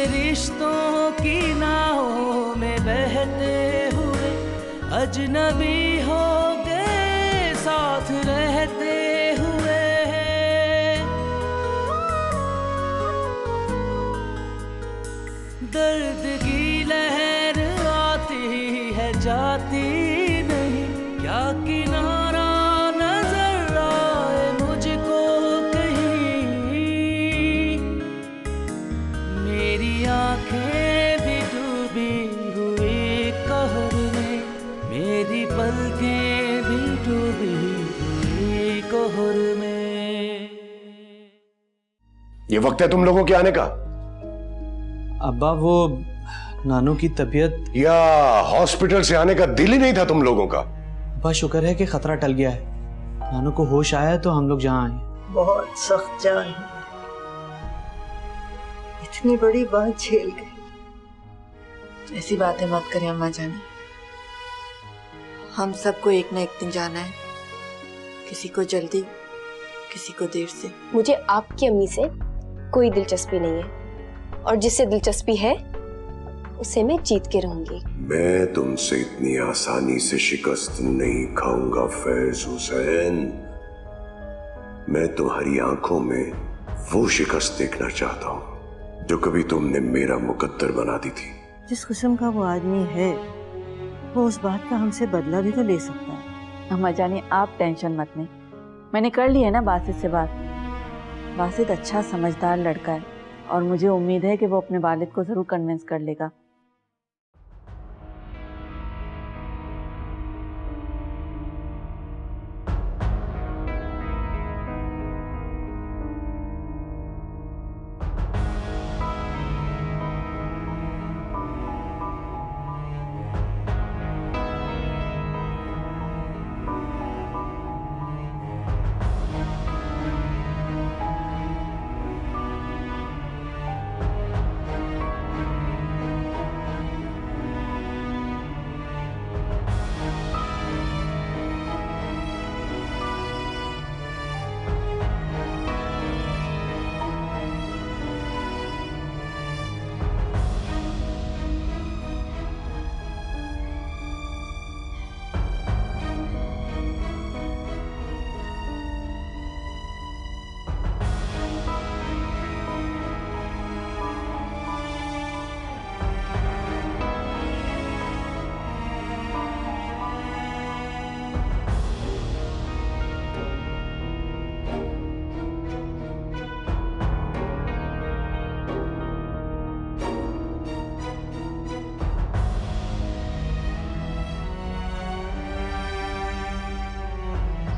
रिश्तों की नावों में बहते हुए अजनबी हो गए साथ रहते हुए। दर्द की लहर आती है जाती नहीं, क्या किनारा नजर आए मुझको कहीं। मेरी आंखें भी डूबी हुई कहर में, मेरी पलकें भी डूबी हुई कहर में। ये वक्त है तुम लोगों के आने का? अब्बा वो नानू की तबीयत, या हॉस्पिटल से आने का दिल ही नहीं था तुम लोगों का? अब्बा शुक्र है कि खतरा टल गया है। नानू को होश आया तो हम लोग जहाँ आए। बहुत सख्त जान है, इतनी बड़ी बात झेल गई। ऐसी बातें मत करें अम्मा जान, हम सबको एक ना एक दिन जाना है, किसी को जल्दी किसी को देर से। मुझे आपकी अम्मी से कोई दिलचस्पी नहीं है, और जिससे दिलचस्पी है उसे मैं जीत के रहूंगी। मैं तुमसे इतनी आसानी से शिकस्त नहीं खाऊंगा फैज हुसैन। मैं तुम्हारी आंखों में वो शिकस्त देखना चाहता हूं जो कभी तुमने मेरा मुकद्दर बना दी थी। जिस किस्म का वो आदमी है वो उस बात का हमसे बदला भी तो ले सकता है। अम्मा जानी आप टेंशन मत लें, मैंने कर ली है ना बासित से बात। बासित अच्छा समझदार लड़का है और मुझे उम्मीद है कि वो अपने वालिद को जरूर कन्विंस कर लेगा।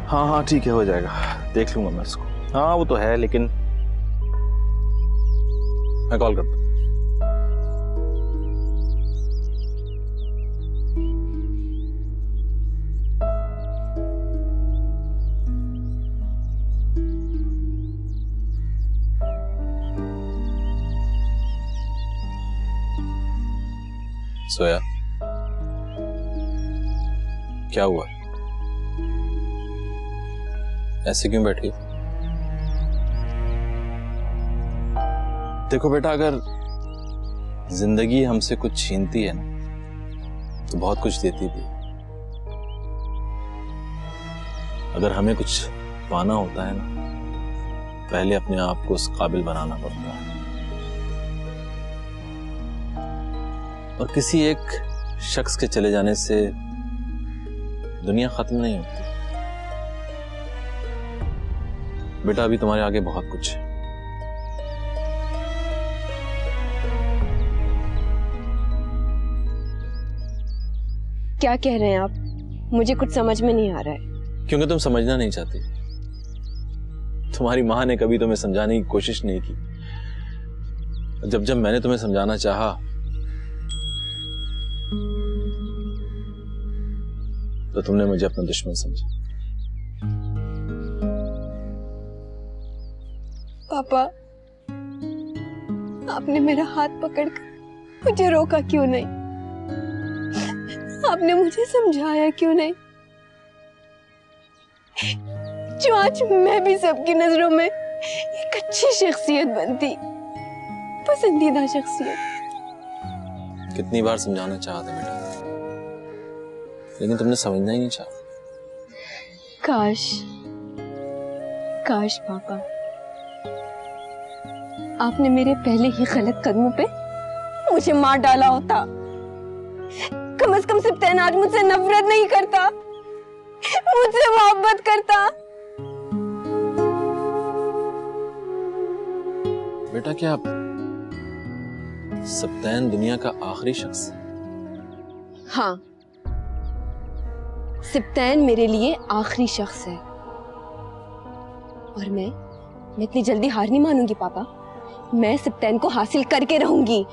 हाँ हाँ ठीक है, हो जाएगा, देख लूंगा मैं इसको। हाँ वो तो है, लेकिन मैं कॉल करता हूँ। सोया, क्या हुआ? ऐसे क्यों बैठी? देखो बेटा, अगर जिंदगी हमसे कुछ छीनती है ना तो बहुत कुछ देती भी। अगर हमें कुछ पाना होता है ना, पहले अपने आप को उस काबिल बनाना पड़ता है। और किसी एक शख्स के चले जाने से दुनिया खत्म नहीं होती बेटा। अभी तुम्हारे आगे बहुत कुछ है। क्या कह रहे हैं आप? मुझे कुछ समझ में नहीं आ रहा है। क्योंकि तुम समझना नहीं चाहती। तुम्हारी माँ ने कभी तुम्हें समझाने की कोशिश नहीं की। जब जब मैंने तुम्हें समझाना चाहा तो तुमने मुझे अपना दुश्मन समझा। पापा, आपने मेरा हाथ पकड़कर मुझे रोका क्यों नहीं? आपने मुझे समझाया क्यों नहीं? जो आज मैं भी सबकी नजरों में एक अच्छी शख्सियत बनती, पसंदीदा शख्सियत। कितनी बार समझाना चाहा था बेटा, लेकिन तुमने समझना ही नहीं चाहा। काश काश पापा आपने मेरे पहले ही गलत कदमों पे मुझे मार डाला होता। कम से कम सिप्तैन आज मुझसे नफरत नहीं करता, मुझसे मोहब्बत करता। बेटा क्या सिप्तैन दुनिया का आखिरी शख्स है? हाँ, सिप्तैन मेरे लिए आखिरी शख्स है। और मैं इतनी जल्दी हार नहीं मानूंगी पापा। मैं सिप्तैन को हासिल करके रहूंगी।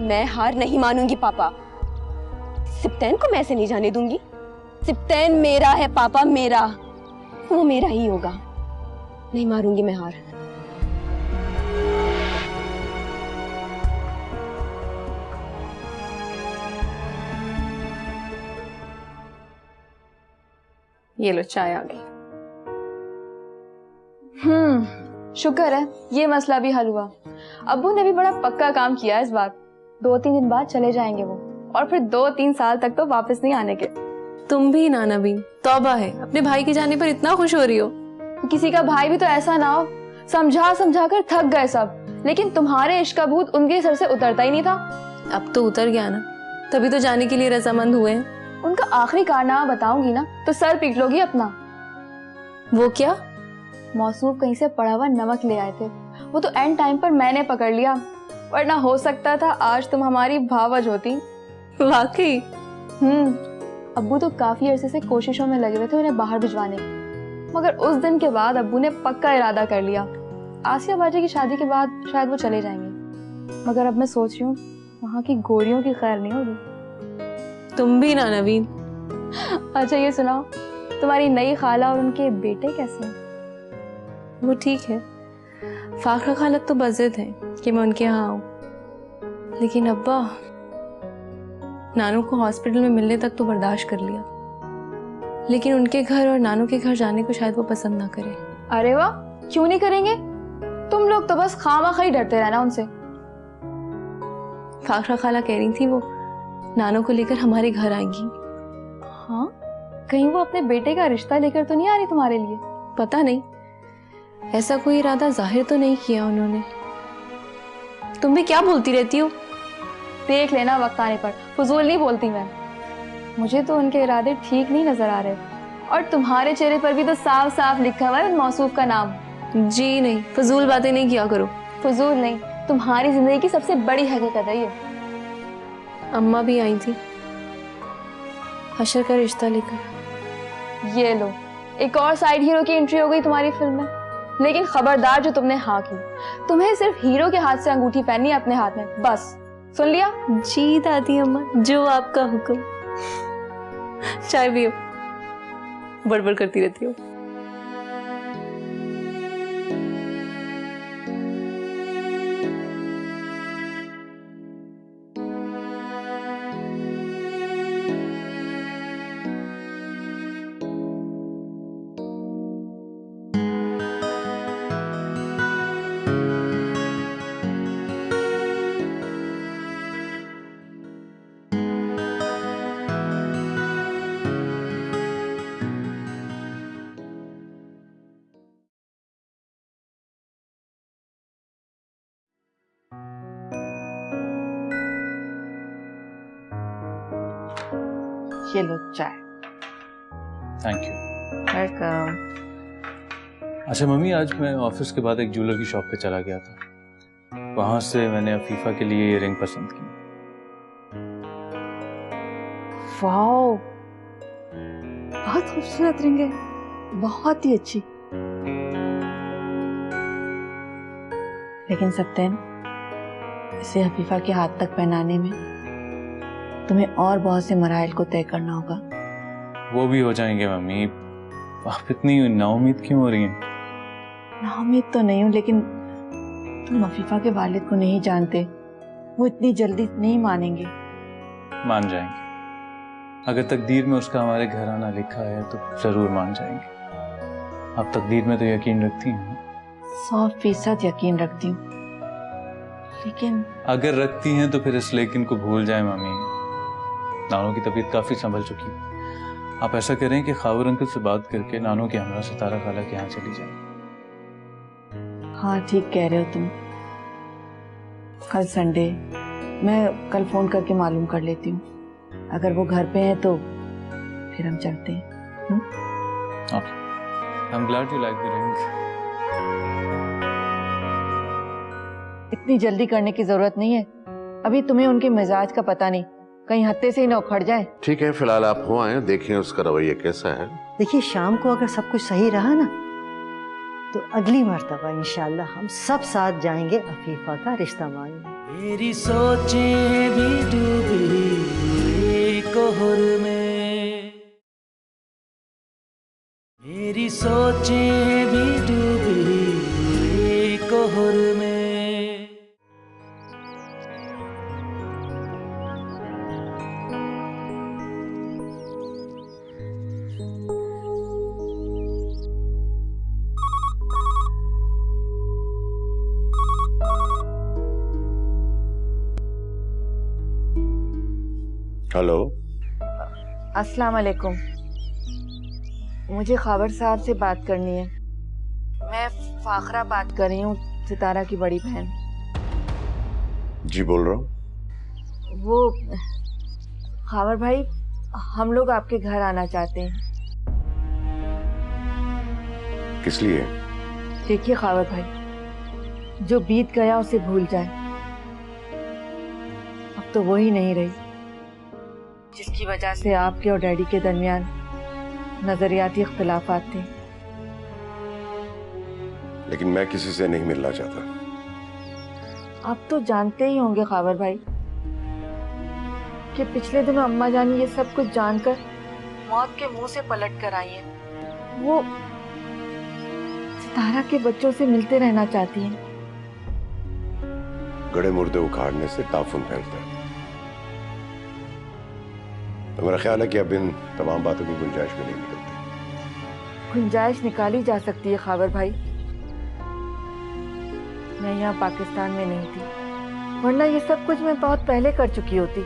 मैं हार नहीं मानूंगी पापा। सिप्तैन को मैं ऐसे नहीं जाने दूंगी। सिप्तैन मेरा है पापा, मेरा। वो मेरा ही होगा। नहीं मारूंगी मैं हार। ये लो चाय आ गई। शुक्र है ये मसला भी हल हुआ। अब्बू ने भी बड़ा पक्का काम किया इस बार। 2-3 दिन बाद चले जाएंगे वो, और फिर 2-3 साल तक तो वापस नहीं आने के। तुम भी ना नवीन, तौबा है, अपने भाई के जाने पर इतना खुश हो रही हो। किसी का भाई भी तो ऐसा ना हो, समझा समझा कर थक गए सब, लेकिन तुम्हारे इश्क का भूत उनके सर से उतरता ही नहीं था। अब तो उतर गया ना, तभी तो जाने के लिए रजामंद हुए हैं। उनका आखिरी कारनामा बताऊंगी ना तो सर पीट लोगी अपना। वो क्या? मौसूफ कहीं से पड़ा हुआ नमक ले आए थे, वो तो एंड टाइम पर मैंने पकड़ लिया, वरना हो सकता था आज तुम हमारी भावज होती। वाकई? अब्बू तो काफी अरसे से कोशिशों में लगे हुए थे उन्हें बाहर भिजवाने की, मगर उस दिन के बाद अब्बू ने पक्का इरादा कर लिया, आसिया बाजी की शादी के बाद शायद वो चले जाएंगे। मगर अब मैं सोच रही हूँ वहाँ की गोरियों की खैर नहीं होगी। तुम भी ना नवीन। अच्छा ये सुनाओ, तुम्हारी नई खाला और उनके बेटे कैसे हैं? वो ठीक है। फाखरा खालत तो बज़िद है कि मैं उनके यहाँ आऊँ, लेकिन अब्बा नानू को हॉस्पिटल में मिलने तक तो बर्दाश्त कर लिया, लेकिन उनके घर और नानू के घर जाने को शायद वो पसंद ना करे। अरे वाह, क्यों नहीं करेंगे? तुम लोग तो बस खामा-खा डरते रहना उनसे। फाखरा खाला कह रही थी वो नानू को लेकर हमारे घर आएंगी। हाँ, कहीं वो अपने बेटे का रिश्ता लेकर तो नहीं आ रही तुम्हारे लिए? पता नहीं, ऐसा कोई इरादा जाहिर तो नहीं किया उन्होंने। तुम भी क्या बोलती रहती हो? देख लेना वक्त आने पर, फजूल नहीं बोलती मैं। मुझे तो उनके इरादे ठीक नहीं नजर आ रहे, और तुम्हारे चेहरे पर भी तो साफ साफ लिखा हुआ है उन मौसूफ का नाम। जी नहीं, फजूल बातें नहीं किया करो। फजूल नहीं, तुम्हारी जिंदगी की सबसे बड़ी हकीकत है ये। अम्मा भी आई थी हशर का रिश्ता लेकर। ये लो, एक और साइड हीरो की एंट्री हो गई तुम्हारी फिल्म में। लेकिन खबरदार जो तुमने हाँ की, तुम्हें सिर्फ हीरो के हाथ से अंगूठी पहननी है अपने हाथ में, बस। सुन लिया? जी दादी अम्मा, जो आपका हुक्म। चाय पियो, बड़बड़ करती रहती हो। ये लो चाय। Thank you. वेलकम। अच्छा मम्मी, आज मैं ऑफिस के बाद एक ज्वेलर की शॉप पे चला गया था। वहां से मैंने अफीफा के लिए ये रिंग पसंद की। वाओ, बहुत खूबसूरत रिंग है, बहुत ही अच्छी। लेकिन सप्तैन, इसे हफीफा के हाथ तक पहनाने में तुम्हें और बहुत से मराइल को तय करना होगा। वो भी हो जाएंगे मम्मी, आप इतनी नाउम्मीद क्यों हो रही हैं? नाउम्मीद तो नहीं हूँ, लेकिन तुम हफीफा के वालिद को नहीं जानते, वो इतनी जल्दी नहीं मानेंगे। मान जाएंगे, अगर तकदीर में उसका हमारे घर आना लिखा है तो जरूर मान जाएंगे। आप तकदीर में तो यकीन रखती हैं? 100% यकीन रखती हूँ, लेकिन अगर रखती हैं तो फिर इस लेकिन को भूल जाए मामी। नानू की तबीयत काफी संभल चुकी है। आप ऐसा करें कि खावर अंकल से बात करके नानू के हमरा सितारा खाला के यहाँ चली जाए। हाँ ठीक कह रहे हो तुम। कल संडे, मैं कल फोन करके मालूम कर लेती हूँ। अगर वो घर पे हैं तो फिर हम चलते हैं। Okay, I am glad you like the ring. इतनी जल्दी करने की जरूरत नहीं है, अभी तुम्हें उनके मिजाज का पता नहीं, कहीं हत्ते से ही न उखड़ जाए। ठीक है, फिलहाल आप हो आए, देखें उसका रवैया कैसा है। देखिए शाम को अगर सब कुछ सही रहा ना तो अगली मर्तबा इंशाल्लाह हम सब साथ जाएंगे अफीफा का रिश्ता मांगने। मेरी सोचें भी डूबी हुई कोहर में, मेरी सोचें भी डूबी हुई कोहर में। हेलो, अस्सलाम वालेकुम। मुझे खावर साहब से बात करनी है। मैं फाखरा बात कर रही हूँ, सितारा की बड़ी बहन। जी बोल रहा हूँ। वो खावर भाई, हम लोग आपके घर आना चाहते हैं। किस लिए? देखिए खावर भाई, जो बीत गया उसे भूल जाए। अब तो वो ही नहीं रही जिसकी वजह से आपके और डैडी के दरमियान नजरियाती इख्तिलाफात थे। लेकिन मैं किसी से नहीं मिलना चाहता। आप तो जानते ही होंगे खावर भाई कि पिछले दिनों अम्मा जानी ये सब कुछ जानकर मौत के मुंह से पलट कर आई हैं। वो सितारा के बच्चों से मिलते रहना चाहती हैं। गड़े मुर्दे उखाड़ने से ताफुन फैलता है। तो मेरा ख्याल है कि अब इन तमाम बातों की गुंजाइश में नहीं निकलती। गुंजाइश निकाली जा सकती है खावर भाई। मैं यहाँ पाकिस्तान में नहीं थी, वरना ये सब कुछ मैं बहुत पहले कर चुकी होती।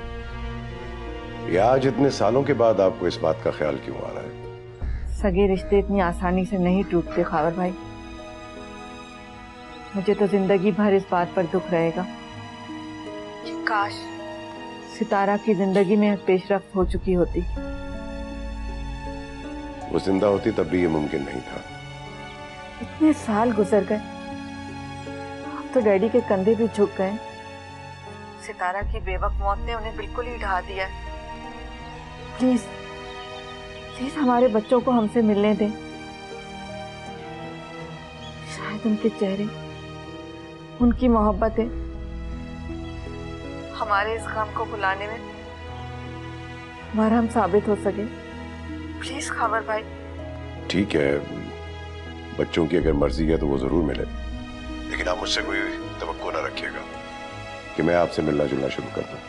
या आज इतने सालों के बाद आपको इस बात का ख्याल क्यों आ रहा है? सगे रिश्ते इतनी आसानी से नहीं टूटते खावर भाई। मुझे तो जिंदगी भर इस बात पर दुख रहेगा कि काश सितारा की जिंदगी में पेशरफ्त हो चुकी होती। वो जिंदा होती तब भी ये मुमकिन नहीं था। इतने साल गुजर गए, अब तो डैडी के कंधे भी झुक गए। सितारा की बेवक मौत ने उन्हें बिल्कुल ही ढा दिया। प्लीज प्लीज हमारे बच्चों को हमसे मिलने दें। शायद उनके चेहरे, उनकी मोहब्बतें हमारे इस गम को भुलाने में मरहम साबित हो सके। प्लीज खावर भाई। ठीक है, बच्चों की अगर मर्जी है तो वो जरूर मिले, लेकिन आप मुझसे कोई तवक्को ना रखिएगा कि मैं आपसे मिलना जुलना शुरू कर दूं।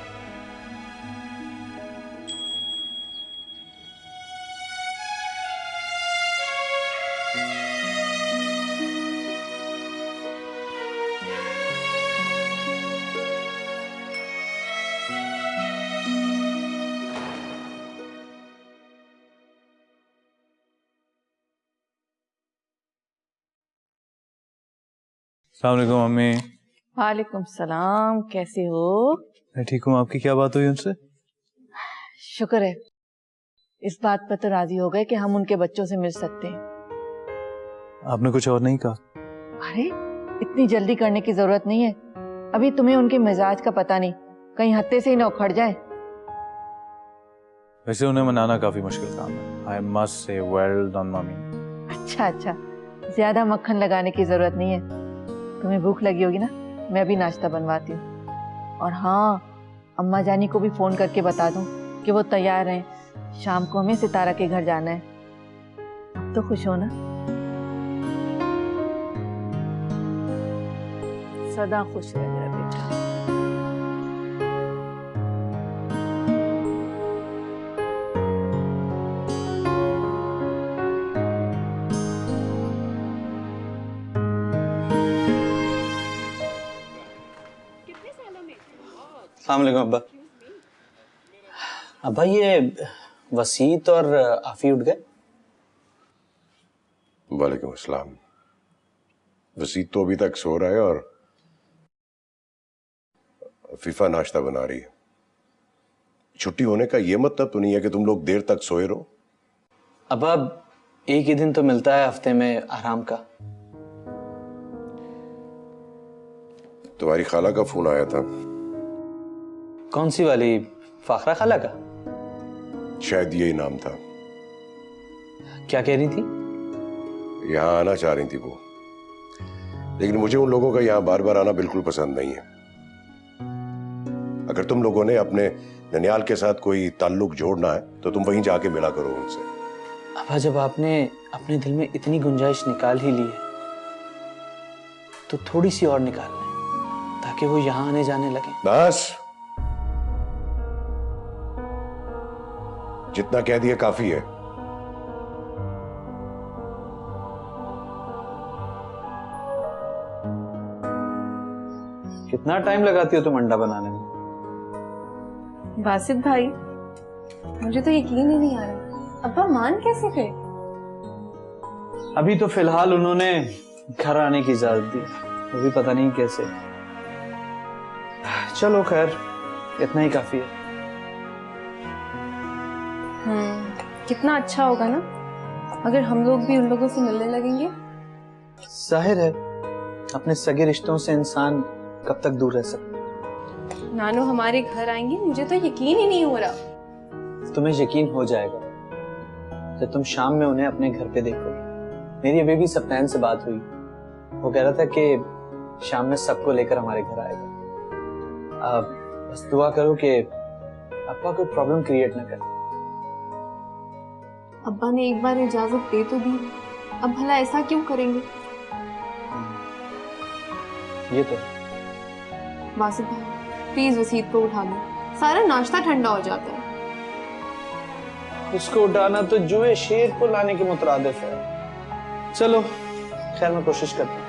अस्सलाम वालेकुम मम्मी। वालेकुम सलाम, कैसे हो? मैं ठीक हूँ। आपकी क्या बात हुई उनसे? शुक्र है, इस बात पर तो राजी हो गए कि हम उनके बच्चों से मिल सकते हैं। आपने कुछ और नहीं कहा? अरे इतनी जल्दी करने की जरूरत नहीं है, अभी तुम्हें उनके मिजाज का पता नहीं, कहीं हत्ते से ही न उखड़ जाए। वैसे उन्हें मनाना काफी मुश्किल काम है। I must say well done mummy. अच्छा, ज्यादा मक्खन लगाने की जरूरत नहीं है। तुम्हें भूख लगी होगी ना, मैं भी नाश्ता बनवाती हूँ। और हाँ, अम्मा जानी को भी फोन करके बता दूँ कि वो तैयार हैं, शाम को हमें सितारा के घर जाना है। अब तो खुश हो ना? सदा खुश रहे मेरा बेटा। अस्सलाम वालेकुम अब्बा। अब्बा ये वसीत और आफी उठ गए? वालेकुम अस्सलाम। वसीत तो अभी तक सो रहा है और फीफा नाश्ता बना रही है। छुट्टी होने का ये मतलब तो नहीं है कि तुम लोग देर तक सोए रहो। अब्बा एक ही दिन तो मिलता है हफ्ते में आराम का। तुम्हारी खाला का फोन आया था। कौन सी वाली? फाखरा खाला का? शायद यही नाम था। क्या कह रही थी? यहां आना चाह रही थी वो, लेकिन मुझे उन लोगों का यहां बार बार आना बिल्कुल पसंद नहीं है। अगर तुम लोगों ने अपने ननियाल के साथ कोई ताल्लुक जोड़ना है तो तुम वहीं जाके मिला करो उनसे। अब्बा जब आपने अपने दिल में इतनी गुंजाइश निकाल ही ली है तो थोड़ी सी और निकाल लें ताकि वो यहां आने जाने लगे। बस जितना कह दिया काफी है। कितना टाइम लगाती हो तुम अंडा बनाने में? बासित भाई, मुझे तो यकीन ही नहीं आ रहा, अब्बा मान कैसे गए? अभी तो फिलहाल उन्होंने घर आने की इजाजत दी, वो भी पता नहीं कैसे। चलो खैर, इतना ही काफी है। कितना अच्छा होगा ना अगर हम लोग भी उन लोगों से मिलने लगेंगे। जाहिर है अपने सगे रिश्तों से इंसान कब तक दूर रह सकता। नानू हमारे घर आएंगे, मुझे तो यकीन ही नहीं हो रहा। तुम्हें यकीन हो जाएगा जब तुम शाम में उन्हें अपने घर पे देखोगे। मेरी अभी भी सप्तान से बात हुई, वो कह रहा था कि शाम में सबको लेकर हमारे घर आएगा। अब बस दुआ करो कि अब्बा कोई प्रॉब्लम क्रिएट ना करे। अब्बा ने एक बार इजाजत दे तो दी, अब भला ऐसा क्यों करेंगे? ये तो बासित भाई प्लीज वसीत को उठा दो, सारा नाश्ता ठंडा हो जाता है। उसको उठाना तो जुए शेर को लाने के मुतरादिफ है। चलो खैर मैं कोशिश करता हूँ।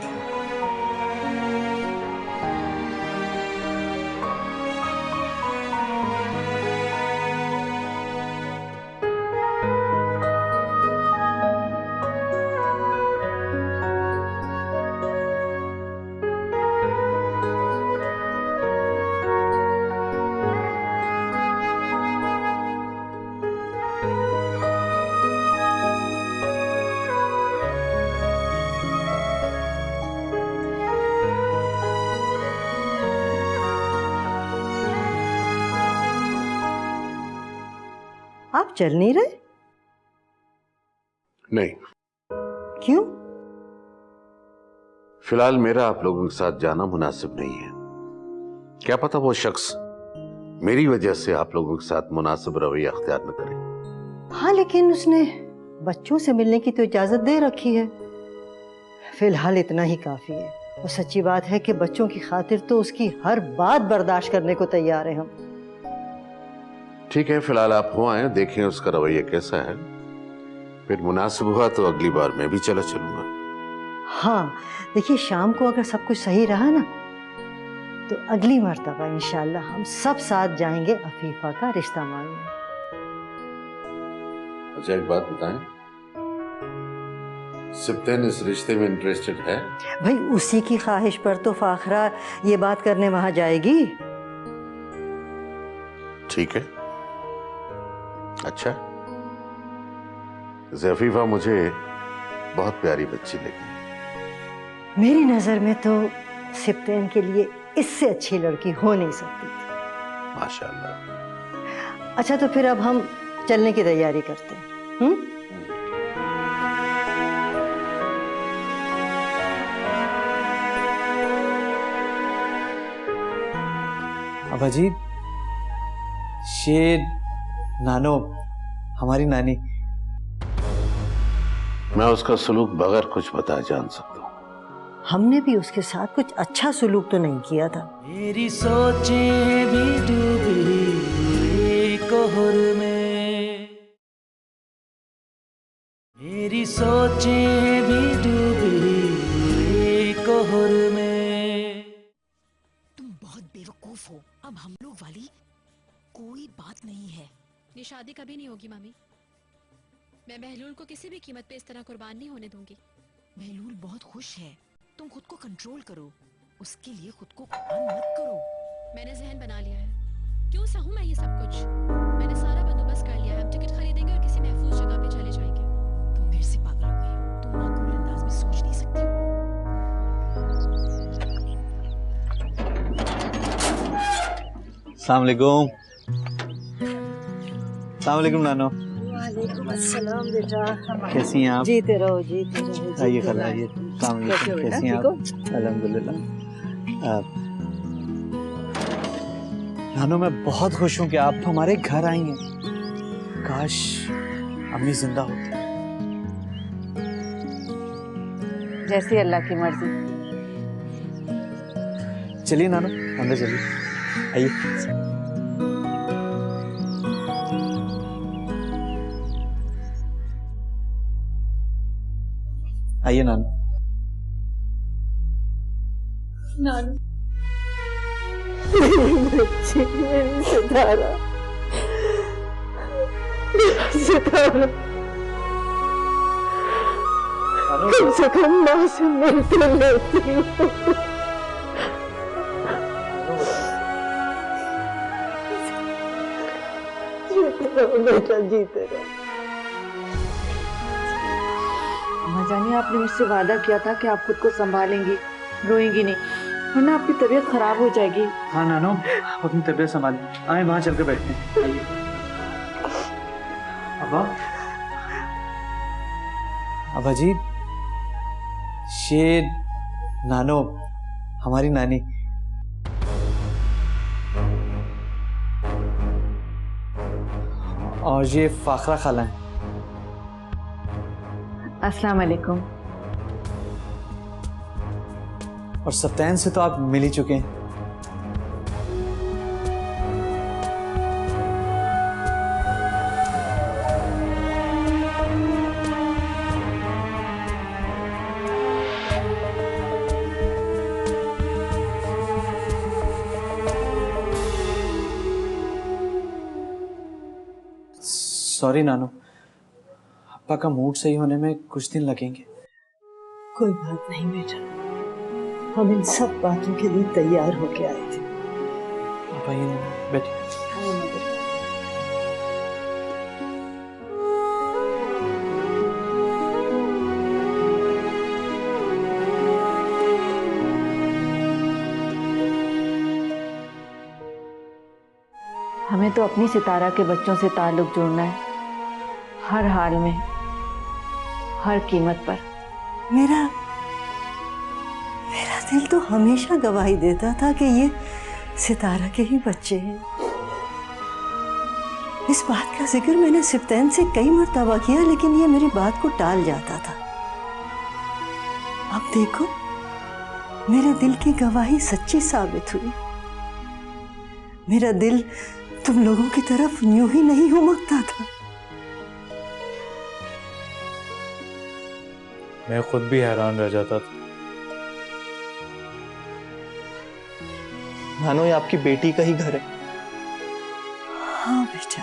आप चल नहीं रहे? नहीं, क्यों? फिलहाल मेरा आप लोगों के साथ जाना मुनासिब नहीं है। क्या पता वो शख्स मेरी वजह से आप लोगों के साथ मुनासिब रवैया अख्तियार न करे। हाँ लेकिन उसने बच्चों से मिलने की तो इजाजत दे रखी है। फिलहाल इतना ही काफी है। और सच्ची बात है कि बच्चों की खातिर तो उसकी हर बात बर्दाश्त करने को तैयार है हम। ठीक है, फिलहाल आप हो आए, देखें उसका रवैया कैसा है, फिर मुनासिब हुआ तो अगली बार मैं भी चला चलूंगा। हाँ देखिए, शाम को अगर सब कुछ सही रहा ना तो अगली मर्तबा इंशाल्लाह हम सब साथ जाएंगे अफीफा का रिश्ता मांगने। अच्छा एक बात बताएं, सिप्तैन इस रिश्ते में इंटरेस्टेड है? भाई उसी की ख्वाहिश पर तो फाखरा ये बात करने वहां जाएगी। ठीक है, अच्छा। ज़फ़ीफ़ा मुझे बहुत प्यारी बच्ची लगी। मेरी नजर में तो सिप्तैन के लिए इससे अच्छी लड़की हो नहीं सकती थी। माशाअल्लाह। अच्छा तो फिर अब हम चलने की तैयारी करते हैं। अब अजीब, ये नानो हमारी नानी। मैं उसका सुलूक बगैर कुछ बताए जान सकता हूँ। हमने भी उसके साथ कुछ अच्छा सुलूक तो नहीं किया था। मेरी सोचें भी डूबी कोहर में, मेरी सोचें भी डूबी कोहर में। तुम बहुत बेवकूफ बेवकूफ हो। अब हम लोग वाली कोई बात नहीं है। ये शादी कभी नहीं होगी मामी। मैं बहलूल को किसी भी कीमत पे इस तरह कुर्बान नहीं होने दूंगी। बहलूल बहुत खुश है, तुम खुद को कंट्रोल करो, उसके लिए खुद को कुर्बान मत करो। मैंने जहन बना लिया है, क्यों सहूं मैं ये सब कुछ। मैंने सारा बंदोबस्त कर लिया है, हम टिकट खरीदेंगे और किसी महफूज जगह पे चले जाएंगे। तुम मेरे से पागल हो गई हो, तुम माकूल अंदाज में सोच नहीं सकती हो। अस्सलाम वालेकुम। अस्सलाम वालेकुम नानो। वालेकुम अस्सलाम बेटा। कैसी हैं आप? जीते रहो जीते रहो। आइए खाला आइए। अस्सलाम वालेकुम। कैसी हैं आप? अल्हम्दुलिल्लाह। नानो मैं बहुत खुश हूँ कि आप हमारे घर आई हैं। काश अम्मी जिंदा होती। जैसी अल्लाह की मर्जी। चलिए नानो अंदर चलिए, आइए। आइए नानो। नानू मेरी बच्ची, मेरी सितारा, सितारा, कम से कम माँ से मिलते लेती हूँ। जीते रहो बेटा, जीते रहो। अम्मा जानी, आपने मुझसे वादा किया था कि आप खुद को संभालेंगी, रोएंगी नहीं, वरना आपकी तबीयत खराब हो जाएगी। हाँ नानो, आप अपनी तबीयत संभालिए। आए वहां चलकर बैठते हैं। आइए। अब्बा जी, ये नानो हमारी नानी। और ये फाखरा खाला है। अस्सलाम वालेकुम। और सत्तैन से तो आप मिल ही चुके हैं। सॉरी नानो, अप्पा का मूड सही होने में कुछ दिन लगेंगे। कोई बात नहीं बेटा, हम इन सब बातों के लिए तैयार होके आए थे। बैठिए। हमें तो अपनी सितारा के बच्चों से ताल्लुक जोड़ना है, हर हाल में, हर कीमत पर। मेरा दिल तो हमेशा गवाही देता था कि ये सितारा के ही बच्चे हैं। इस बात का जिक्र मैंने सिप्तैन से कई मर्तबा किया, लेकिन ये मेरी बात को टाल जाता था। अब देखो, मेरे दिल की गवाही सच्ची साबित हुई। मेरा दिल तुम लोगों की तरफ यूं ही नहीं हुमकता था। मैं खुद भी हैरान रह जाता था। नानो, ये आपकी बेटी का ही घर है। हाँ बेटा,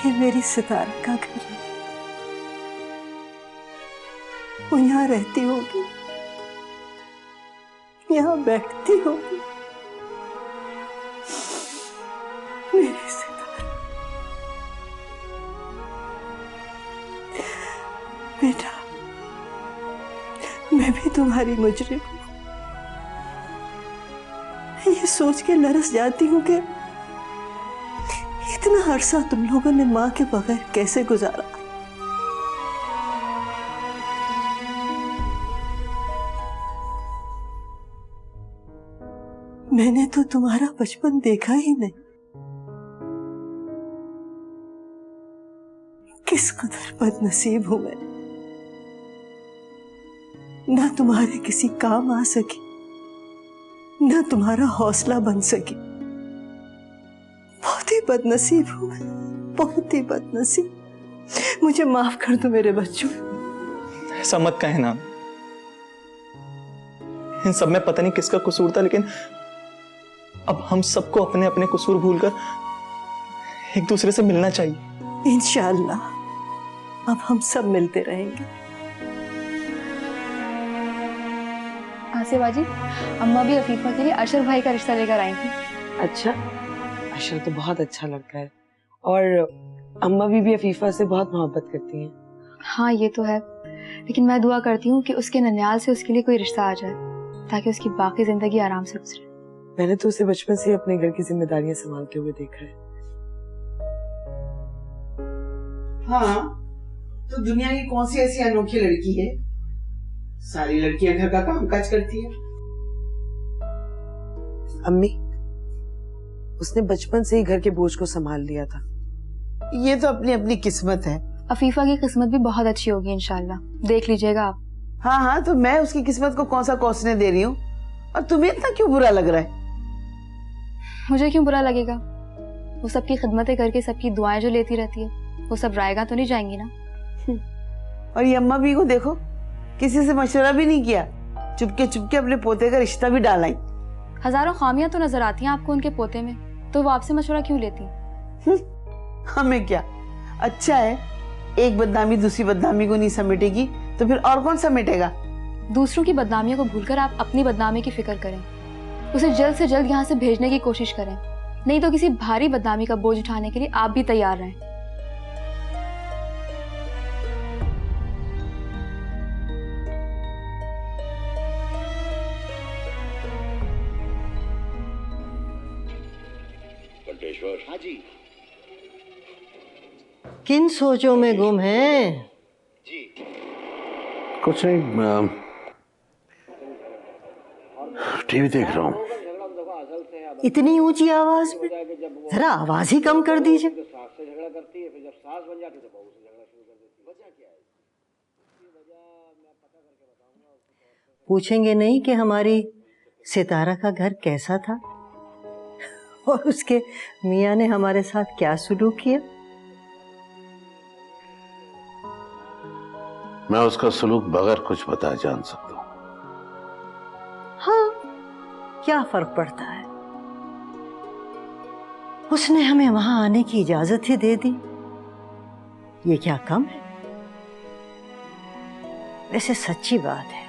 ये मेरी सितारा का घर है। वो यहाँ रहती होगी, यहाँ बैठती होगी। मेरी सितारा। बेटा, मैं भी तुम्हारी मुजरिम हूँ। ये सोच के लरस जाती हूँ कि इतना अरसा तुम लोगों ने माँ के बगैर कैसे गुजारा। मैंने तो तुम्हारा बचपन देखा ही नहीं। किस कदर बदनसीब हूं मैं, ना तुम्हारे किसी काम आ सकी, ना तुम्हारा हौसला बन सकी। बहुत ही बदनसीब हूं मैं, बहुत ही बदनसीब। मुझे माफ कर दो मेरे बच्चों। ऐसा मत कहें ना। इन सब में पता नहीं किसका कसूर था, लेकिन अब हम सबको अपने अपने कसूर भूलकर एक दूसरे से मिलना चाहिए। इंशाअल्लाह अब हम सब मिलते रहेंगे। आसिया बाजी, अम्मा भी अफीफा के लिए अशर भाई का रिश्ता लेकर आई थी। अच्छा, अशर तो बहुत अच्छा लड़का है और अम्मा भी अफीफा से बहुत मोहब्बत करती हैं। हाँ ये तो है, लेकिन मैं दुआ करती हूँ कि उसके ननियाल से उसके लिए कोई रिश्ता आ जाए ताकि उसकी बाकी जिंदगी आराम से गुजरे। मैंने तो उसे बचपन से अपने घर की जिम्मेदारियां संभालते हुए देखा है। हाँ, तो दुनिया की कौन सी ऐसी अनोखी लड़की है, सारी लड़कियां घर का कामकाज करती है। अम्मी, उसने बचपन से ही घर के बोझ को संभाल लिया था। ये तो अपनी अपनी किस्मत है। अफीफा की किस्मत भी बहुत अच्छी होगी इंशाल्लाह, देख लीजिएगा आप। हाँ हाँ, तो मैं उसकी किस्मत को कौन सा कोसने दे रही हूँ, और तुम्हें इतना क्यों बुरा लग रहा है? मुझे क्यों बुरा लगेगा? वो सबकी खिदमतें करके सबकी दुआएं जो लेती रहती है, वो सब रायगा तो नहीं जाएंगी ना। और ये अम्मा भी को देखो, किसी से मशवरा भी नहीं किया, चुपके चुपके अपने पोते का रिश्ता भी डाला। हजारों खामियां तो नजर आती हैं आपको उनके पोते में, तो वो आपसे मशवरा क्यों लेती? हमें क्या, अच्छा है एक बदनामी दूसरी बदनामी को नहीं समेटेगी तो फिर और कौन समेटेगा? दूसरों की बदनामियों को भूलकर आप अपनी बदनामी की फिक्र करें, उसे जल्द से जल्द यहाँ से भेजने की कोशिश करें, नहीं तो किसी भारी बदनामी का बोझ उठाने के लिए आप भी तैयार रहें। हाँ जी। किन सोचों में गुम हैं? जी कुछ नहीं, टीवी देख रहा हूँ। इतनी ऊंची आवाज में जरा आवाज ही कम कर दीजिए। पूछेंगे नहीं कि हमारी सितारा का घर कैसा था और उसके मियाँ ने हमारे साथ क्या सुलूक किया? मैं उसका सलूक बगैर कुछ बताए जान सकता हूँ। हाँ, क्या फर्क पड़ता है, उसने हमें वहां आने की इजाजत ही दे दी, ये क्या कम है? वैसे सच्ची बात है,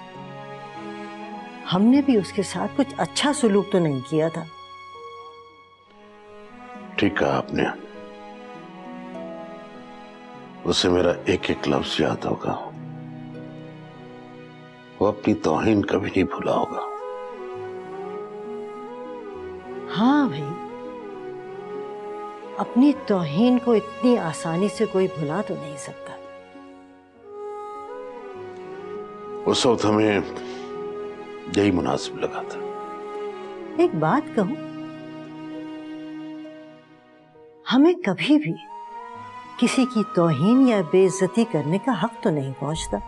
हमने भी उसके साथ कुछ अच्छा सलूक तो नहीं किया था। ठीक कहा आपने, उसे मेरा एक एक लफ्ज याद होगा, वो अपनी तौहीन कभी नहीं भूला होगा। हाँ भाई, अपनी तौहीन को इतनी आसानी से कोई भुला तो नहीं सकता। उस वक्त हमें यही मुनासिब लगा था। एक बात कहूं, हमें कभी भी किसी की तौहीन या बेइज्जती करने का हक तो नहीं पहुंचता।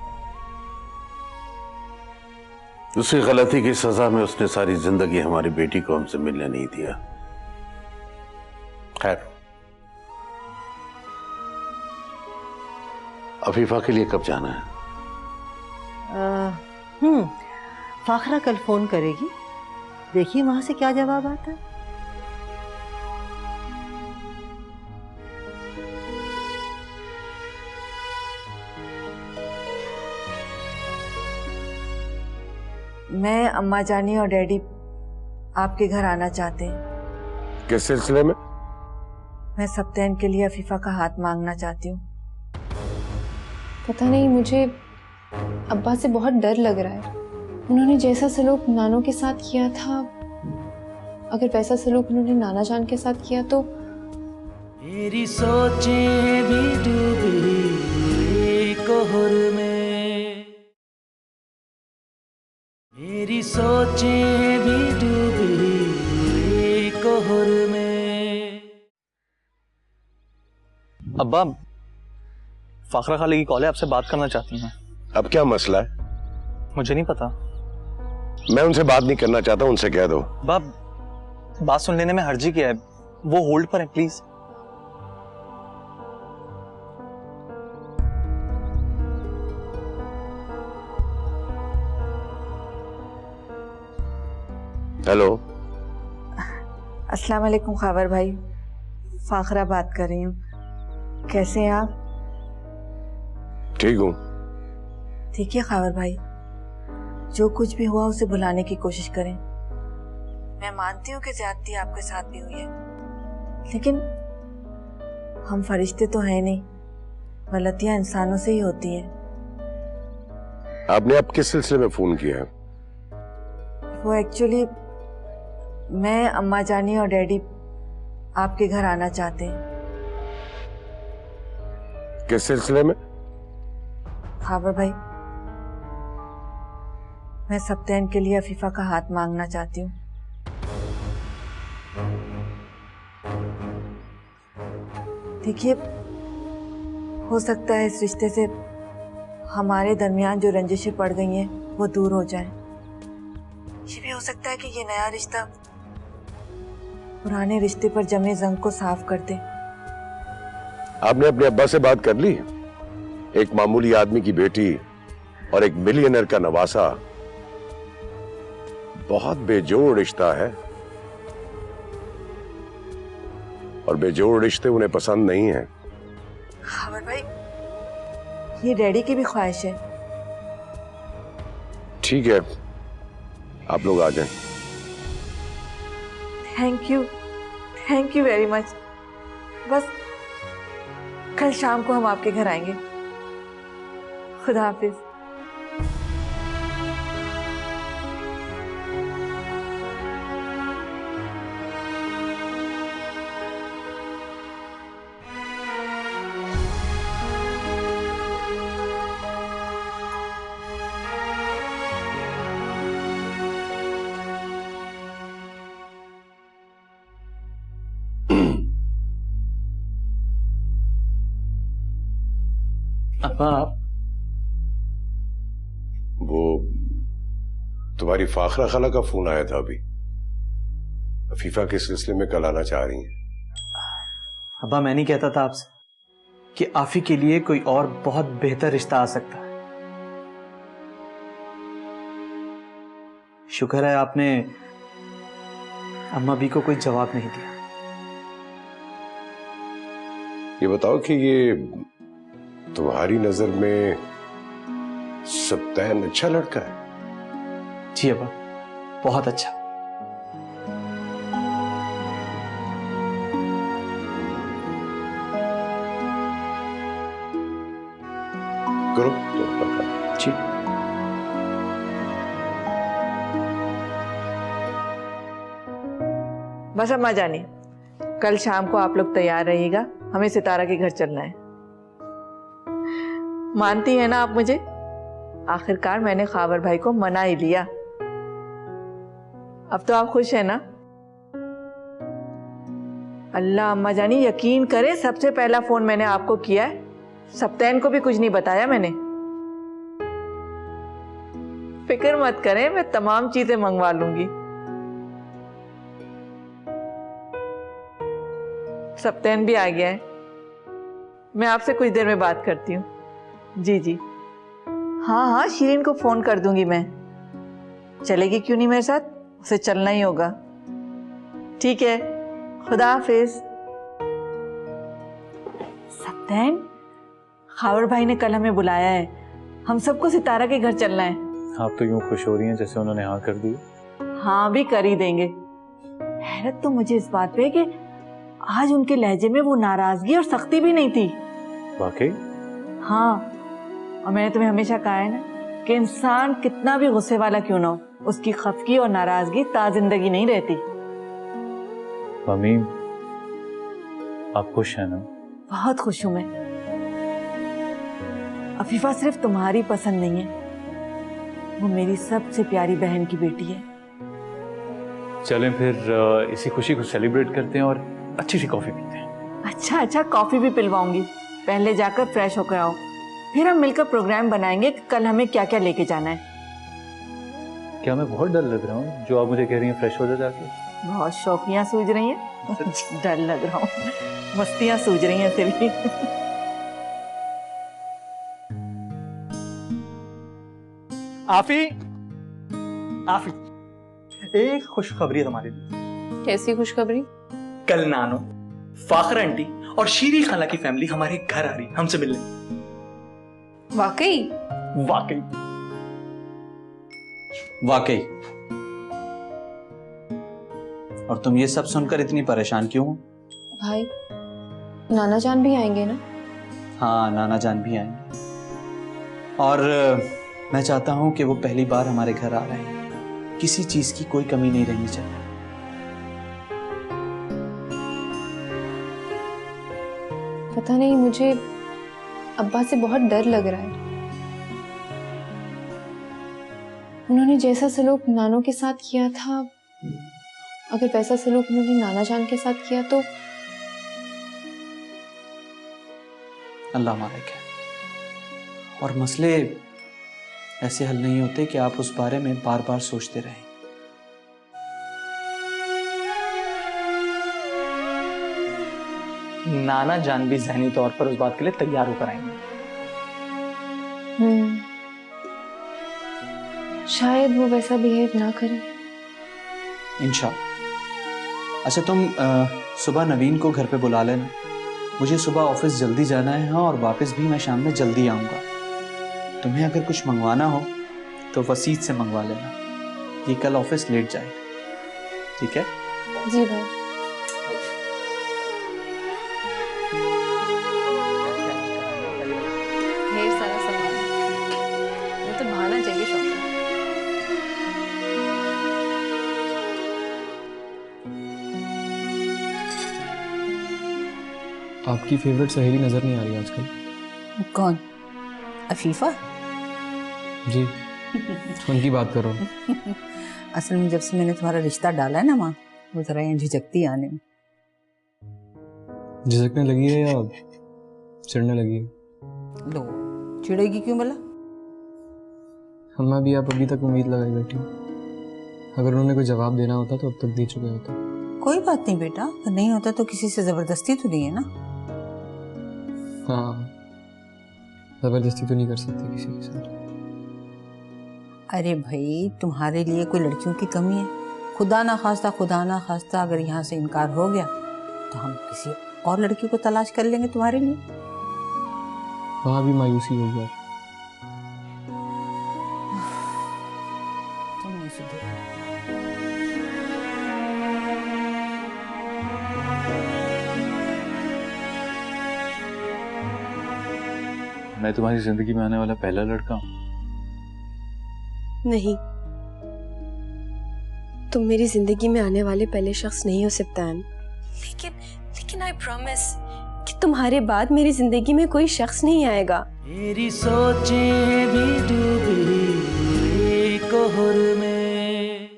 उसी गलती की सजा में उसने सारी जिंदगी हमारी बेटी को हमसे मिलने नहीं दिया। खैर, अफीफा के लिए कब जाना है? फाखरा कल फोन करेगी, देखिए वहां से क्या जवाब आता है। मैं, अम्मा जानी और डैडी आपके घर आना चाहते हैं। किस सिलसिले में? मैं सप्तैन के लिए अफीफा का हाथ मांगना चाहती हूँ। पता नहीं, मुझे अब्बा से बहुत डर लग रहा है। उन्होंने जैसा सलूक नानों के साथ किया था, अगर वैसा सलूक उन्होंने नाना जान के साथ किया तो। मेरी सोचें भी डूबी कोहर में, मेरी सोचें भी डूबी कोहर में। अब्बा, फाखरा खाली की कॉल है, आपसे बात करना चाहती हूँ। अब क्या मसला है? मुझे नहीं पता। मैं उनसे बात नहीं करना चाहता, उनसे कह दो। बात सुन लेने में हर्जी क्या है, वो होल्ड पर है प्लीज। हेलो। अस्सलाम वालेकुम खावर भाई, फाखरा बात कर रही हूँ। कैसे हैं आप? ठीक हूँ। ठीक है खावर भाई, जो कुछ भी हुआ उसे भुलाने की कोशिश करें। मैं मानती हूँ कि ज्यादती आपके साथ भी हुई है, लेकिन हम फरिश्ते तो हैं नहीं, गलतियां इंसानों से ही होती हैं। आपने अब किस सिलसिले में फोन किया है? वो एक्चुअली मैं, अम्मा जानी और डैडी आपके घर आना चाहते हैं। किस सिलसिले में? खाबर भाई, मैं सप्तैन के लिए अफीफा का हाथ मांगना चाहती हूँ। देखिए, हो सकता है इस रिश्ते से हमारे दरमियान जो रंजिशें पड़ गई हैं वो दूर हो जाएं। ये भी हो सकता है कि ये नया रिश्ता पुराने रिश्ते पर जमे जंग को साफ कर दे। आपने अपने अब्बा से बात कर ली? एक मामूली आदमी की बेटी और एक मिलियनर का नवासा बहुत बेजोड़ रिश्ता है, और बेजोड़ रिश्ते उन्हें पसंद नहीं है। खबर भाई, ये डैडी की भी ख्वाहिश है। ठीक है, आप लोग आ जाएं। Thank you very much. बस कल शाम को हम आपके घर आएंगे। खुदा हाफिज। अब्बा, आप वो तुम्हारी फाखरा खाला का फोन आया था अभी। अफीफा के सिलसिले में कल आना चाह रही हैं। अब्बा, मैं नहीं कहता था आपसे कि आफी के लिए कोई और बहुत बेहतर रिश्ता आ सकता है। शुक्र है आपने अम्मा भी को कोई जवाब नहीं दिया। ये बताओ कि ये तुम्हारी नजर में सप्तैन अच्छा लड़का है? जी अब्बा, बहुत अच्छा। करो तो पक्का। जी। बस अम्मा जानी, कल शाम को आप लोग तैयार रहिएगा, हमें सितारा के घर चलना है। मानती है ना आप मुझे? आखिरकार मैंने खावर भाई को मना ही लिया। अब तो आप खुश हैं ना? अल्लाह अम्मा जानी, यकीन करें सबसे पहला फोन मैंने आपको किया है। सप्तैन को भी कुछ नहीं बताया मैंने। फिक्र मत करें, मैं तमाम चीजें मंगवा लूंगी। सप्तैन भी आ गया है। मैं आपसे कुछ देर में बात करती हूँ। जी जी, हाँ, शीरीन को फोन कर दूंगी मैं। चलेगी क्यों नहीं मेरे साथ? उसे चलना ही होगा। ठीक है, खुदा हाफिज। सप्तैन, खावर भाई ने कल हमें बुलाया है, हम सबको सितारा के घर चलना है। आप तो यूं खुश हो रही हैं जैसे उन्होंने हाँ कर दी। हाँ भी कर ही देंगे। हैरत तो मुझे इस बात पे कि आज उनके लहजे में वो नाराजगी और सख्ती भी नहीं थी। वाकई? हाँ, और मैंने तुम्हें हमेशा कहा है ना कि इंसान कितना भी गुस्से वाला क्यों ना हो, उसकी खफगी और नाराजगी ताजिंदगी नहीं रहती। मम्मी, आप खुश हैं ना? बहुत खुश हूं मैं। अफीफा सिर्फ तुम्हारी पसंद नहीं है, वो मेरी सबसे प्यारी बहन की बेटी है। चलें फिर इसी खुशी को सेलिब्रेट करते हैं और अच्छी सी कॉफी पीते हैं। अच्छा, कॉफी भी पिलवाऊंगी। पहले जाकर फ्रेश होकर आओ, फिर हम मिलकर प्रोग्राम बनाएंगे कि कल हमें क्या क्या लेके जाना है। क्या मैं बहुत डर लग रहा हूँ जो आप मुझे कह रही हैं फ्रेश हो जा जाके? बहुत शौकियां सूझ रही हैं। डर लग रहा हूँ, मस्तियां सूझ रही हैं सिर्फ। आफी, आफी, एक खुशखबरी है तुम्हारे लिए। कैसी खुशखबरी? कल नानो, फाखरा आंटी और शीरी खाला की फैमिली हमारे घर आ रही हमसे मिलने। वाकई? वाकई वाकई। और तुम ये सब सुनकर इतनी परेशान क्यों हो? भाई, नाना जान भी आएंगे ना? हाँ, नाना जान भी आएंगे। और मैं चाहता हूं कि वो पहली बार हमारे घर आ रहे हैं। किसी चीज की कोई कमी नहीं रहनी चाहिए। पता नहीं, मुझे अब्बा से बहुत डर लग रहा है। उन्होंने जैसा सलूक नानों के साथ किया था, अगर वैसा सलूक उन्होंने नाना जान के साथ किया तो। अल्लाह मालिक है। और मसले ऐसे हल नहीं होते कि आप उस बारे में बार बार सोचते रहें। नाना जान भी ज़हनी तौर पर उस बात के लिए तैयार होकर आएंगे। शायद वो वैसा बिहेव ना करे। इंशाअल्लाह। अच्छा, तुम सुबह नवीन को घर पे बुला लेना। मुझे सुबह ऑफिस जल्दी जाना है। हाँ, और वापस भी मैं शाम में जल्दी आऊँगा। तुम्हें अगर कुछ मंगवाना हो तो वसीत से मंगवा लेना। ये कल ऑफिस लेट जाएगा, ठीक है? जी भाई। ढेर सारा सामान, वो तो भाना चाहिए शौक। आपकी फेवरेट सहेली नजर नहीं आ रही आजकल। कौन? अफीफा? जी, उनकी बात करो। असल में जब से मैंने तुम्हारा रिश्ता डाला है ना माँ, वो जरा यहाँ झिझकती आने में। झिझकने लगी है या चिढ़ने लगी है? लो, चिढ़ेगी क्यों भला? अम्मा भी आप अभी तक उम्मीद लगाई बैठी। अगर उन्होंने कोई जवाब देना होता तो अब तक दे चुके होते। कोई बात नहीं बेटा, अगर नहीं होता तो किसी से जबरदस्ती तो नहीं है ना। हाँ, जबरदस्ती तो नहीं कर सकते किसी के साथ। अरे भाई, तुम्हारे लिए कोई लड़कियों की कमी है? खुदा ना खास्ता अगर यहाँ से इनकार हो गया तो हम किसी और लड़की को तलाश कर लेंगे तुम्हारे लिए। वहाँ भी मायूसी हो गया। तुम नहीं सुधरे। मैं तुम्हारी जिंदगी में आने वाला पहला लड़का हूँ। नहीं, तुम मेरी जिंदगी में आने वाले पहले शख्स नहीं हो सिप्तान। लेकिन आई प्रॉमिस कि तुम्हारे बाद मेरी जिंदगी में कोई शख्स नहीं आएगा। मेरी सोचें भी डूबी कोहर में,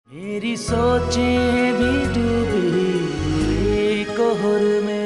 मेरी सोचें भी डूबी कोहर में।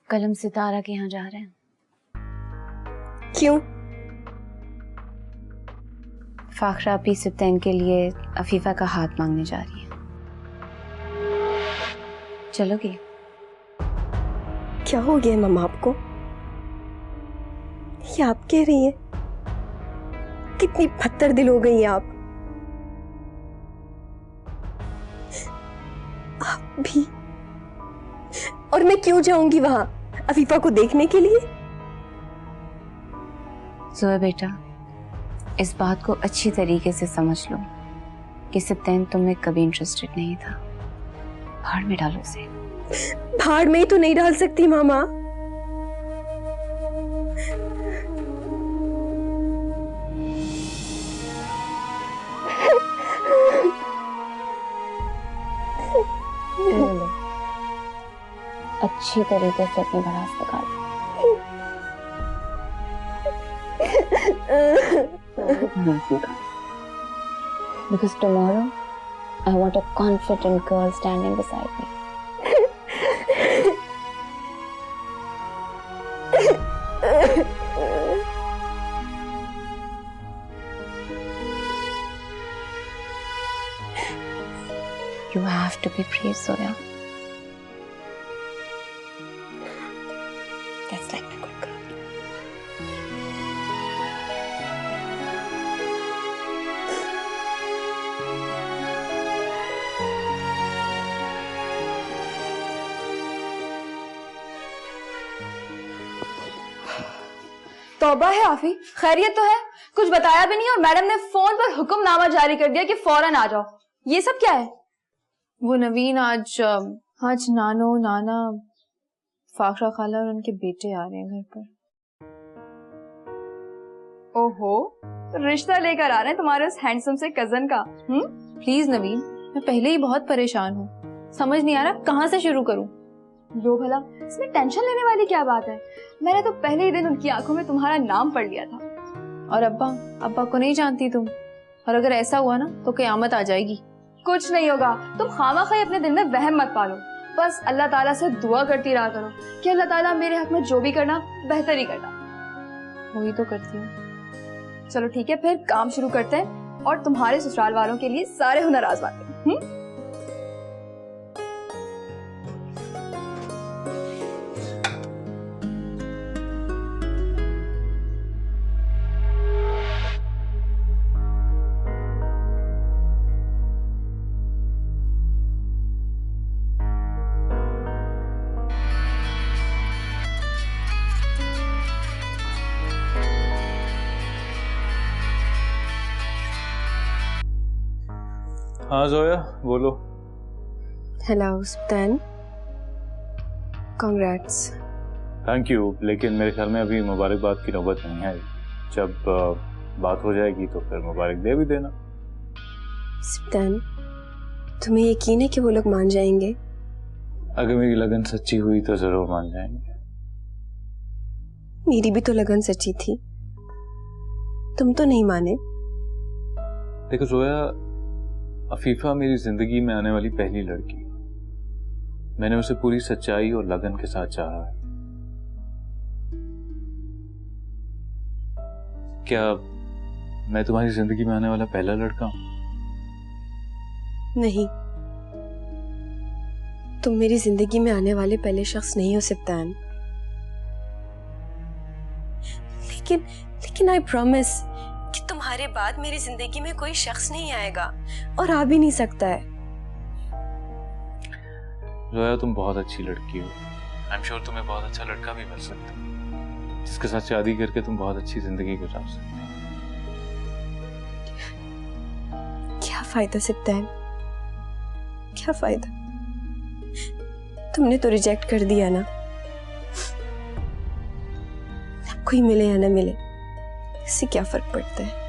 कल हम सितारा के यहाँ जा रहे हैं। क्यों? फाखरा अपी सिप्तैन के लिए अफीफा का हाथ मांगने जा रही है। चलोगी? क्या हो गया मम्मा आपको? ये आप कह रही हैं? कितनी पत्थर दिल हो गई हैं आप भी। और मैं क्यों जाऊंगी वहां अफीफा को देखने के लिए? जोया बेटा, इस बात को अच्छी तरीके से समझ लो कि सिप्तैन तुम में कभी इंटरेस्टेड नहीं था। भाड़ में डालो उसे। भाड़ में ही तो नहीं डाल सकती मामा। अच्छी तरीके से अपनी भड़ास निकालो। Because tomorrow I want a confident girl standing beside me. You have to be brave, Zoya. That's like a good girl. तौबा है आफी, खैरियत तो है? कुछ बताया भी नहीं और मैडम ने फोन पर हुक्मनामा जारी कर दिया कि फौरन आ जाओ। ये सब क्या है? वो नवीन आज नानो, नाना, फाखरा खाला और उनके बेटे आ रहे हैं घर पर। ओहो, तो रिश्ता लेकर आ रहे हैं तुम्हारे उस हैंडसम से कजन का? प्लीज नवीन, मैं पहले ही बहुत परेशान हूँ, समझ नहीं आ रहा कहाँ से शुरू करूँ। लो भला, इसमें टेंशन लेने वाली क्या बात है? मैंने तो पहले ही दिन उनकी आंखों में तुम्हारा नाम पढ़ लिया था। और अब्बा को नहीं जानती तुम, और अगर ऐसा हुआ ना तो क़यामत आ जाएगी। कुछ नहीं होगा, तुम खामखा अपने दिल में वहम मत पालो। बस अल्लाह ताला से दुआ करती रहा करो कि अल्लाह ताला मेरे हक में जो भी करना बेहतर ही करना। वही तो करती हूँ। चलो ठीक है, फिर काम शुरू करते हैं और तुम्हारे ससुराल वालों के लिए सारे हुनर आजमाते हैं। हाँ जोया, बोलो। Hello Sultan, congrats. Thank you, लेकिन मेरे ख्याल में अभी मुबारकबाद की नौबत नहीं आई। जब बात हो जाएगी तो फिर मुबारक दे भी देना। सुल्तान, तुम्हें यकीन है कि वो लोग मान जाएंगे? अगर मेरी लगन सच्ची हुई तो जरूर मान जाएंगे। मेरी भी तो लगन सच्ची थी, तुम तो नहीं माने। देखो जोया, अफीफा मेरी जिंदगी में आने वाली पहली लड़की। मैंने उसे पूरी सच्चाई और लगन के साथ चाहा है। क्या मैं तुम्हारी जिंदगी में आने वाला पहला लड़का हूं? नहीं, तुम मेरी जिंदगी में आने वाले पहले शख्स नहीं हो सिप्तान। लेकिन आई प्रॉमिस कि तुम्हारे बाद मेरी जिंदगी में कोई शख्स नहीं आएगा और आ भी नहीं सकता है। जोया, तुम बहुत अच्छी लड़की हो। आई एम श्योर तुम्हें बहुत अच्छा लड़का भी मिल सकता है, जिसके साथ शादी करके तुम बहुत अच्छी जिंदगी गुजार सकते हो। क्या फायदा सिप्तान, क्या फायदा? तुमने तो रिजेक्ट कर दिया ना। अब कोई मिले या ना मिले, इससे क्या फर्क पड़ता है?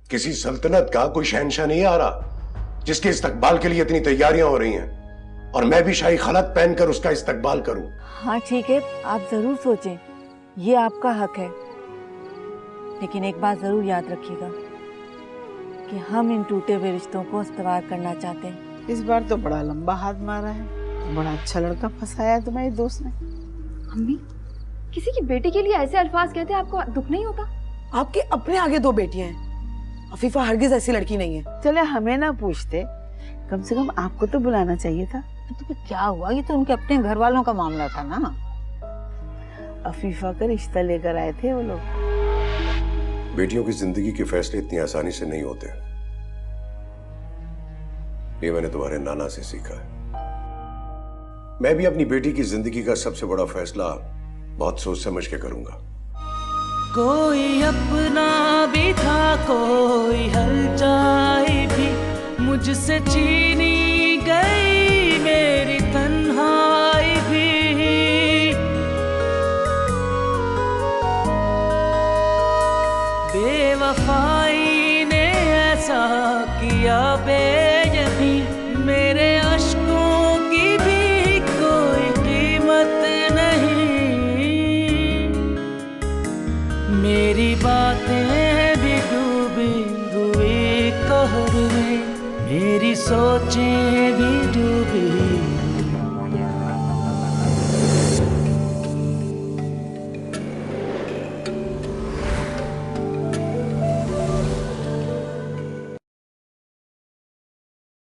किसी सल्तनत का कोई शहंशाह नहीं आ रहा जिसके इस्तकबाल के लिए इतनी तैयारियां हो रही हैं, और मैं भी शाही खलत पहनकर उसका इस्तकबाल करूं। हाँ ठीक है, आप जरूर सोचें, ये आपका हक है। लेकिन एक बात जरूर याद रखिएगा कि हम इन टूटे हुए रिश्तों को इस्तवार करना चाहते हैं। इस बार तो बड़ा लंबा हाथ मारा है, बड़ा अच्छा लड़का फंसाया है तुम्हारे दोस्त ने। अम्मी, किसी की बेटी के लिए ऐसे अल्फाज कहते आपको दुख नहीं होता? आपके अपने आगे दो बेटियां हैं, अफीफा हरगिज ऐसी लड़की नहीं है। चले हमें ना पूछते, कम से कम आपको तो बुलाना चाहिए था। तो क्या हुआ, ये तो उनके अपने घर वालों का मामला था ना। अफीफा का रिश्ता लेकर आए थे वो लोग। बेटियों की जिंदगी के फैसले इतनी आसानी से नहीं होते, ये मैंने तुम्हारे नाना से सीखा है। मैं भी अपनी बेटी की जिंदगी का सबसे बड़ा फैसला बहुत सोच समझ के करूंगा। कोई अपना भी था कोई हलचल भी मुझसे छीनी गई मेरी तन्हाई भी। बेवफाई ने ऐसा किया बेयकी, मेरे अश्कों की भी कोई कीमत नहीं। मेरी बातें भी डूबी हुई कोहरे में, मेरी सोचें भी डूबी